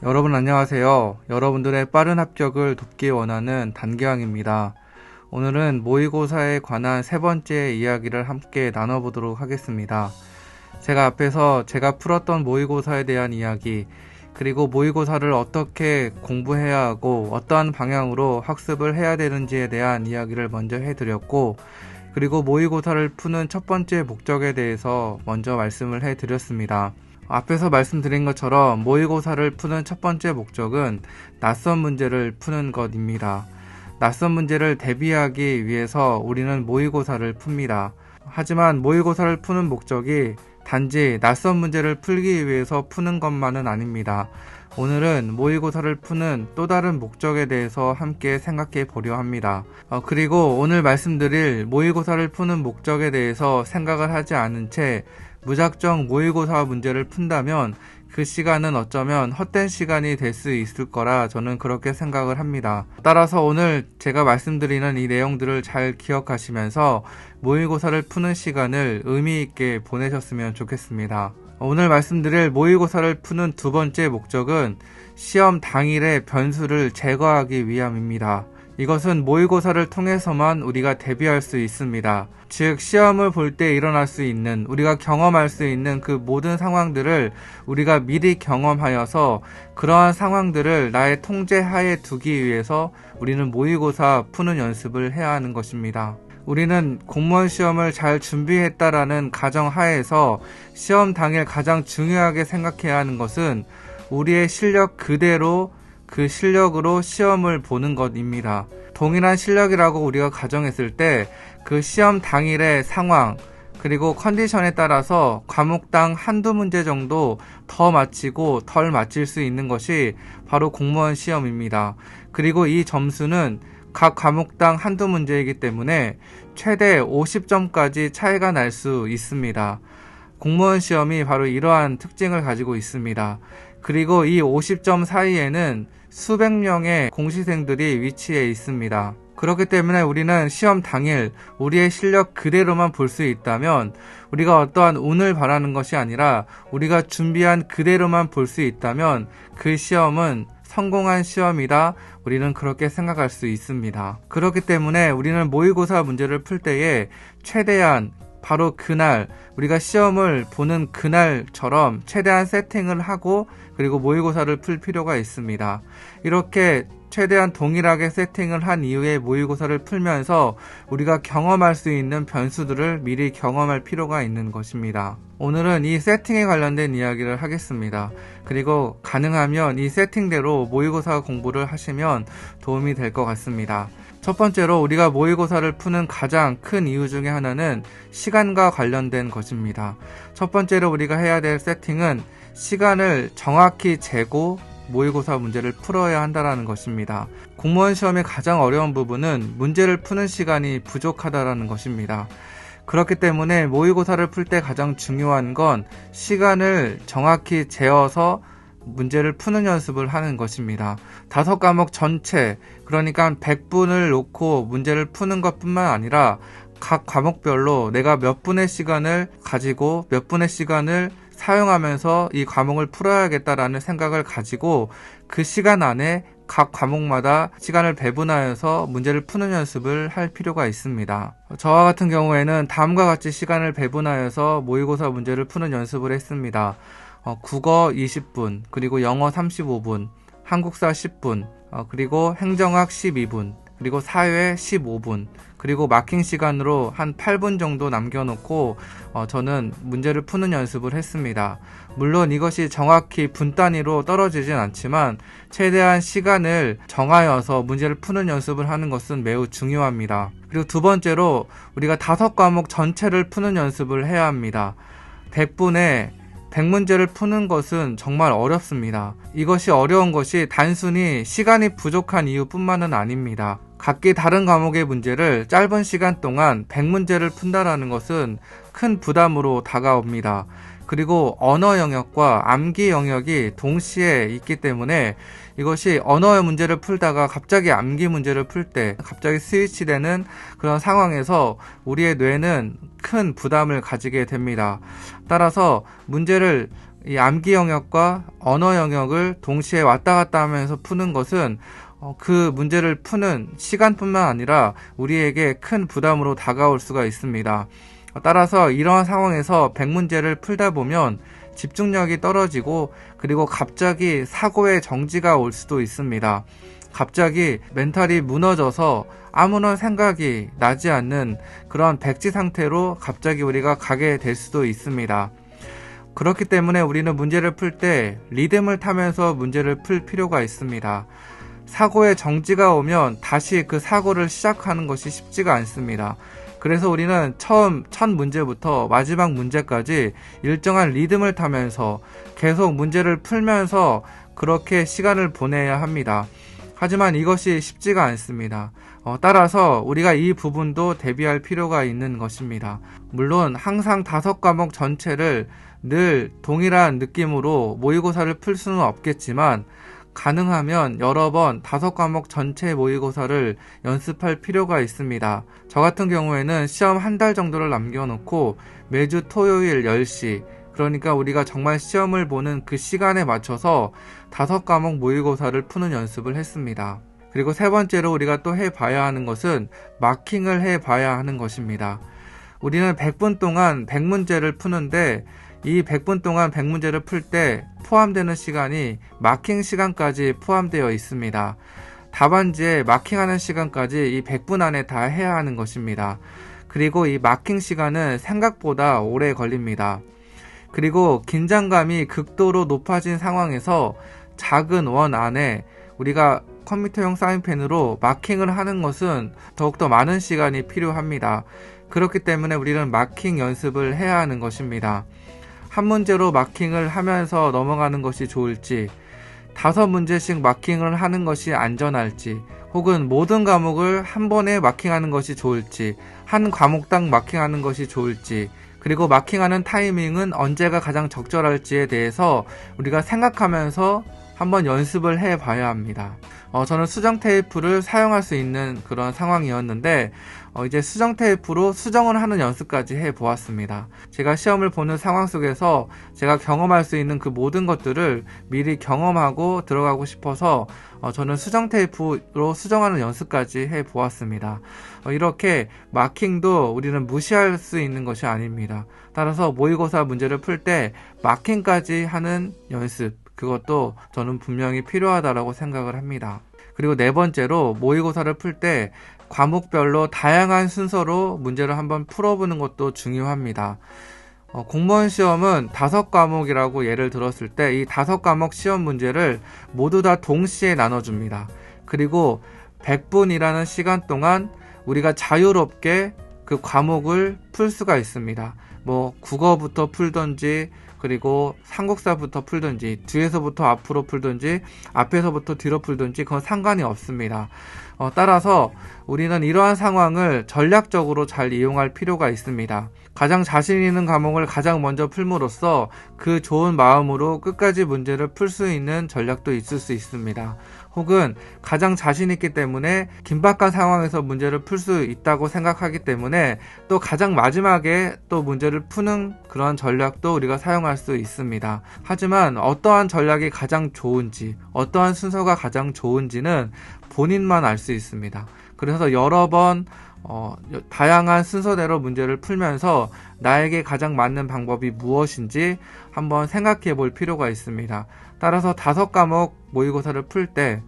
여러분 안녕하세요. 여러분들의 빠른 합격을 돕기 원하는 단계왕입니다. 오늘은 모의고사에 관한 세 번째 이야기를 함께 나눠보도록 하겠습니다. 제가 앞에서 제가 풀었던 모의고사에 대한 이야기, 그리고 모의고사를 어떻게 공부해야 하고 어떠한 방향으로 학습을 해야 되는지에 대한 이야기를 먼저 해드렸고, 그리고 모의고사를 푸는 첫 번째 목적에 대해서 먼저 말씀을 해드렸습니다. 앞에서 말씀드린 것처럼 모의고사를 푸는 첫 번째 목적은 낯선 문제를 푸는 것입니다. 낯선 문제를 대비하기 위해서 우리는 모의고사를 풉니다. 하지만 모의고사를 푸는 목적이 단지 낯선 문제를 풀기 위해서 푸는 것만은 아닙니다. 오늘은 모의고사를 푸는 또 다른 목적에 대해서 함께 생각해 보려 합니다. 그리고 오늘 말씀드릴 모의고사를 푸는 목적에 대해서 생각을 하지 않은 채 무작정 모의고사 문제를 푼다면 그 시간은 어쩌면 헛된 시간이 될 수 있을 거라 저는 그렇게 생각을 합니다. 따라서 오늘 제가 말씀드리는 이 내용들을 잘 기억하시면서 모의고사를 푸는 시간을 의미 있게 보내셨으면 좋겠습니다. 오늘 말씀드릴 모의고사를 푸는 두 번째 목적은 시험 당일의 변수를 제거하기 위함입니다. 이것은 모의고사를 통해서만 우리가 대비할 수 있습니다. 즉 시험을 볼 때 일어날 수 있는, 우리가 경험할 수 있는 그 모든 상황들을 우리가 미리 경험하여서 그러한 상황들을 나의 통제하에 두기 위해서 우리는 모의고사 푸는 연습을 해야 하는 것입니다. 우리는 공무원 시험을 잘 준비했다라는 가정하에서 시험 당일 가장 중요하게 생각해야 하는 것은 우리의 실력 그대로 그 실력으로 시험을 보는 것입니다. 동일한 실력이라고 우리가 가정했을 때 그 시험 당일의 상황 그리고 컨디션에 따라서 과목당 한두 문제 정도 더 맞히고 덜 맞힐 수 있는 것이 바로 공무원 시험입니다. 그리고 이 점수는 각 과목당 한두 문제이기 때문에 최대 50점까지 차이가 날 수 있습니다. 공무원 시험이 바로 이러한 특징을 가지고 있습니다. 그리고 이 50점 사이에는 수백 명의 공시생들이 위치해 있습니다. 그렇기 때문에 우리는 시험 당일 우리의 실력 그대로만 볼 수 있다면 우리가 어떠한 운을 바라는 것이 아니라 우리가 준비한 그대로만 볼 수 있다면 그 시험은 성공한 시험이다, 우리는 그렇게 생각할 수 있습니다. 그렇기 때문에 우리는 모의고사 문제를 풀 때에 최대한 바로 그날, 우리가 시험을 보는 그날처럼 최대한 세팅을 하고 그리고 모의고사를 풀 필요가 있습니다. 이렇게 최대한 동일하게 세팅을 한 이후에 모의고사를 풀면서 우리가 경험할 수 있는 변수들을 미리 경험할 필요가 있는 것입니다. 오늘은 이 세팅에 관련된 이야기를 하겠습니다. 그리고 가능하면 이 세팅대로 모의고사 공부를 하시면 도움이 될 것 같습니다. 첫 번째로 우리가 모의고사를 푸는 가장 큰 이유 중에 하나는 시간과 관련된 것입니다. 첫 번째로 우리가 해야 될 세팅은 시간을 정확히 재고 모의고사 문제를 풀어야 한다는 것입니다. 공무원 시험의 가장 어려운 부분은 문제를 푸는 시간이 부족하다는 것입니다. 그렇기 때문에 모의고사를 풀 때 가장 중요한 건 시간을 정확히 재어서 문제를 푸는 연습을 하는 것입니다. 5과목 전체, 그러니까 100분을 놓고 문제를 푸는 것뿐만 아니라 각 과목별로 내가 몇 분의 시간을 가지고 몇 분의 시간을 사용하면서 이 과목을 풀어야겠다라는 생각을 가지고 그 시간 안에 각 과목마다 시간을 배분하여서 문제를 푸는 연습을 할 필요가 있습니다. 저와 같은 경우에는 다음과 같이 시간을 배분하여서 모의고사 문제를 푸는 연습을 했습니다. 국어 20분, 그리고 영어 35분, 한국사 10분, 그리고 행정학 12분, 그리고 사회 15분, 그리고 마킹 시간으로 한 8분 정도 남겨놓고 저는 문제를 푸는 연습을 했습니다. 물론 이것이 정확히 분 단위로 떨어지진 않지만 최대한 시간을 정하여서 문제를 푸는 연습을 하는 것은 매우 중요합니다. 그리고 두 번째로 우리가 5과목 전체를 푸는 연습을 해야 합니다. 100분에 100문제를 푸는 것은 정말 어렵습니다. 이것이 어려운 것이 단순히 시간이 부족한 이유뿐만은 아닙니다. 각기 다른 과목의 문제를 짧은 시간 동안 100문제를 푼다라는 것은 큰 부담으로 다가옵니다. 그리고 언어 영역과 암기 영역이 동시에 있기 때문에 이것이 언어의 문제를 풀다가 갑자기 암기 문제를 풀 때 갑자기 스위치되는 그런 상황에서 우리의 뇌는 큰 부담을 가지게 됩니다. 따라서 문제를 이 암기 영역과 언어 영역을 동시에 왔다 갔다 하면서 푸는 것은 그 문제를 푸는 시간뿐만 아니라 우리에게 큰 부담으로 다가올 수가 있습니다. 따라서 이러한 상황에서 100문제를 풀다 보면 집중력이 떨어지고 그리고 갑자기 사고의 정지가 올 수도 있습니다. 갑자기 멘탈이 무너져서 아무런 생각이 나지 않는 그런 백지 상태로 갑자기 우리가 가게 될 수도 있습니다. 그렇기 때문에 우리는 문제를 풀 때 리듬을 타면서 문제를 풀 필요가 있습니다. 사고의 정지가 오면 다시 그 사고를 시작하는 것이 쉽지가 않습니다. 그래서 우리는 첫 문제부터 마지막 문제까지 일정한 리듬을 타면서 계속 문제를 풀면서 그렇게 시간을 보내야 합니다. 하지만 이것이 쉽지가 않습니다. 따라서 우리가 이 부분도 대비할 필요가 있는 것입니다. 물론 항상 5과목 전체를 늘 동일한 느낌으로 모의고사를 풀 수는 없겠지만 가능하면 여러 번 5과목 전체 모의고사를 연습할 필요가 있습니다. 저 같은 경우에는 시험 한 달 정도를 남겨놓고 매주 토요일 10시, 그러니까 우리가 정말 시험을 보는 그 시간에 맞춰서 5과목 모의고사를 푸는 연습을 했습니다. 그리고 세 번째로 우리가 또 해봐야 하는 것은 마킹을 해봐야 하는 것입니다. 우리는 100분 동안 100문제를 푸는데 이 100분 동안 100문제를 풀 때 포함되는 시간이 마킹 시간까지 포함되어 있습니다. 답안지에 마킹하는 시간까지 이 100분 안에 다 해야 하는 것입니다. 그리고 이 마킹 시간은 생각보다 오래 걸립니다. 그리고 긴장감이 극도로 높아진 상황에서 작은 원 안에 우리가 컴퓨터용 사인펜으로 마킹을 하는 것은 더욱더 많은 시간이 필요합니다. 그렇기 때문에 우리는 마킹 연습을 해야 하는 것입니다. 한 문제로 마킹을 하면서 넘어가는 것이 좋을지, 5문제씩 마킹을 하는 것이 안전할지, 혹은 모든 과목을 한 번에 마킹하는 것이 좋을지, 한 과목당 마킹하는 것이 좋을지, 그리고 마킹하는 타이밍은 언제가 가장 적절할지에 대해서 우리가 생각하면서 한번 연습을 해봐야 합니다. 저는 수정 테이프를 사용할 수 있는 그런 상황이었는데 이제 수정 테이프로 수정을 하는 연습까지 해보았습니다. 제가 시험을 보는 상황 속에서 제가 경험할 수 있는 그 모든 것들을 미리 경험하고 들어가고 싶어서 저는 수정 테이프로 수정하는 연습까지 해보았습니다. 이렇게 마킹도 우리는 무시할 수 있는 것이 아닙니다. 따라서 모의고사 문제를 풀 때 마킹까지 하는 연습, 그것도 저는 분명히 필요하다고 생각을 합니다. 그리고 네 번째로 모의고사를 풀 때 과목별로 다양한 순서로 문제를 한번 풀어보는 것도 중요합니다. 공무원 시험은 5과목이라고 예를 들었을 때 이 5과목 시험 문제를 모두 다 동시에 나눠줍니다. 그리고 100분이라는 시간 동안 우리가 자유롭게 그 과목을 풀 수가 있습니다. 국어부터 풀던지, 그리고 한국사부터 풀든지, 뒤에서부터 앞으로 풀든지, 앞에서부터 뒤로 풀든지 그건 상관이 없습니다. 따라서 우리는 이러한 상황을 전략적으로 잘 이용할 필요가 있습니다. 가장 자신 있는 과목을 가장 먼저 풀므로써 그 좋은 마음으로 끝까지 문제를 풀 수 있는 전략도 있을 수 있습니다. 혹은 가장 자신 있기 때문에 긴박한 상황에서 문제를 풀 수 있다고 생각하기 때문에 또 가장 마지막에 또 문제를 푸는 그런 전략도 우리가 사용할 수 있습니다. 하지만 어떠한 전략이 가장 좋은지, 어떠한 순서가 가장 좋은지는 본인만 알 수 있습니다. 그래서 여러 번 다양한 순서대로 문제를 풀면서 나에게 가장 맞는 방법이 무엇인지 한번 생각해 볼 필요가 있습니다. 따라서 5과목 모의고사를 풀 때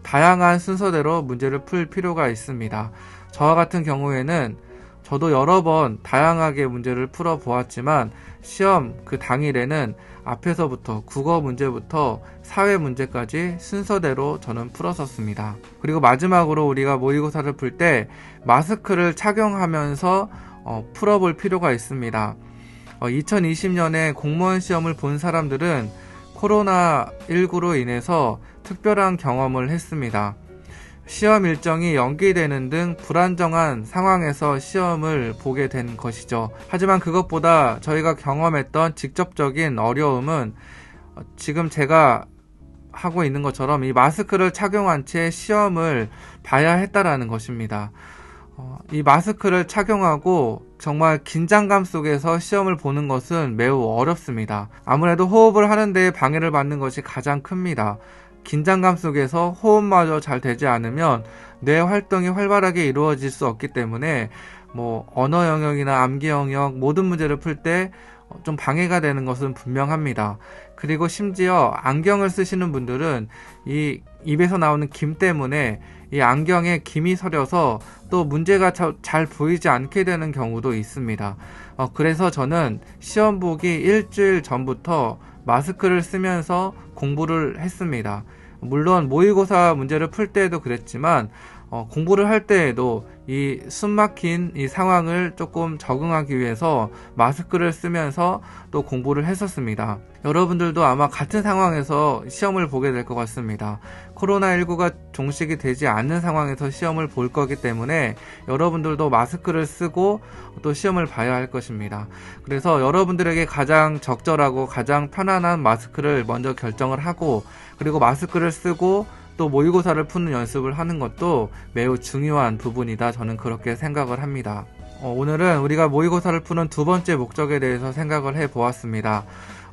다양한 순서대로 문제를 풀 필요가 있습니다. 저와 같은 경우에는 저도 여러 번 다양하게 문제를 풀어 보았지만 시험 그 당일에는 앞에서부터 국어 문제부터 사회 문제까지 순서대로 저는 풀었었습니다. 그리고 마지막으로 우리가 모의고사를 풀 때 마스크를 착용하면서 풀어볼 필요가 있습니다. 2020년에 공무원 시험을 본 사람들은 코로나19로 인해서 특별한 경험을 했습니다. 시험 일정이 연기되는 등 불안정한 상황에서 시험을 보게 된 것이죠. 하지만 그것보다 저희가 경험했던 직접적인 어려움은 지금 제가 하고 있는 것처럼 이 마스크를 착용한 채 시험을 봐야 했다라는 것입니다. 이 마스크를 착용하고 정말 긴장감 속에서 시험을 보는 것은 매우 어렵습니다. 아무래도 호흡을 하는데 방해를 받는 것이 가장 큽니다. 긴장감 속에서 호흡마저 잘 되지 않으면 뇌 활동이 활발하게 이루어질 수 없기 때문에 언어 영역이나 암기 영역 모든 문제를 풀 때 좀 방해가 되는 것은 분명합니다. 그리고 심지어 안경을 쓰시는 분들은 이 입에서 나오는 김 때문에 이 안경에 김이 서려서 또 문제가 잘 보이지 않게 되는 경우도 있습니다. 그래서 저는 시험 보기 일주일 전부터 마스크를 쓰면서 공부를 했습니다. 물론 모의고사 문제를 풀 때에도 그랬지만 공부를 할 때에도 이 숨막힌 이 상황을 조금 적응하기 위해서 마스크를 쓰면서 또 공부를 했었습니다. 여러분들도 아마 같은 상황에서 시험을 보게 될 것 같습니다. 코로나19가 종식이 되지 않는 상황에서 시험을 볼 거기 때문에 여러분들도 마스크를 쓰고 또 시험을 봐야 할 것입니다. 그래서 여러분들에게 가장 적절하고 가장 편안한 마스크를 먼저 결정을 하고, 그리고 마스크를 쓰고 또 모의고사를 푸는 연습을 하는 것도 매우 중요한 부분이다, 저는 그렇게 생각을 합니다. 오늘은 우리가 모의고사를 푸는 두 번째 목적에 대해서 생각을 해보았습니다.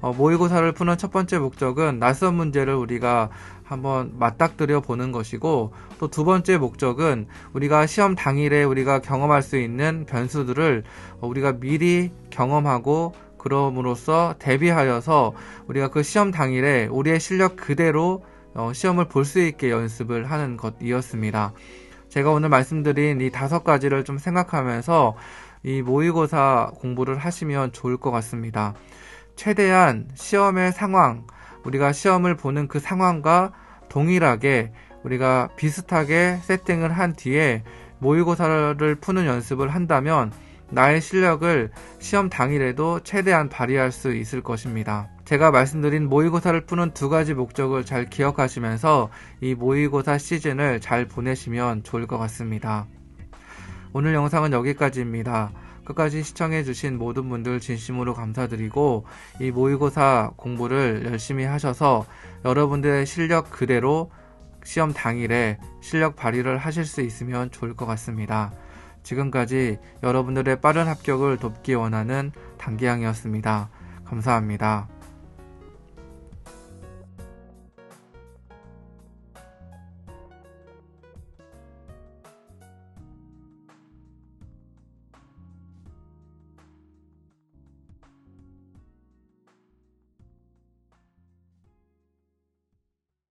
모의고사를 푸는 첫 번째 목적은 낯선 문제를 우리가 한번 맞닥뜨려 보는 것이고, 또 두 번째 목적은 우리가 시험 당일에 우리가 경험할 수 있는 변수들을 우리가 미리 경험하고 그럼으로써 대비하여서 우리가 그 시험 당일에 우리의 실력 그대로 시험을 볼 수 있게 연습을 하는 것이었습니다. 제가 오늘 말씀드린 이 5가지를 좀 생각하면서 이 모의고사 공부를 하시면 좋을 것 같습니다. 최대한 시험의 상황, 우리가 시험을 보는 그 상황과 동일하게 우리가 비슷하게 세팅을 한 뒤에 모의고사를 푸는 연습을 한다면 나의 실력을 시험 당일에도 최대한 발휘할 수 있을 것입니다. 제가 말씀드린 모의고사를 푸는 2가지 목적을 잘 기억하시면서 이 모의고사 시즌을 잘 보내시면 좋을 것 같습니다. 오늘 영상은 여기까지입니다. 끝까지 시청해주신 모든 분들 진심으로 감사드리고, 이 모의고사 공부를 열심히 하셔서 여러분들의 실력 그대로 시험 당일에 실력 발휘를 하실 수 있으면 좋을 것 같습니다. 지금까지 여러분들의 빠른 합격을 돕기 원하는 단기양이었습니다. 감사합니다.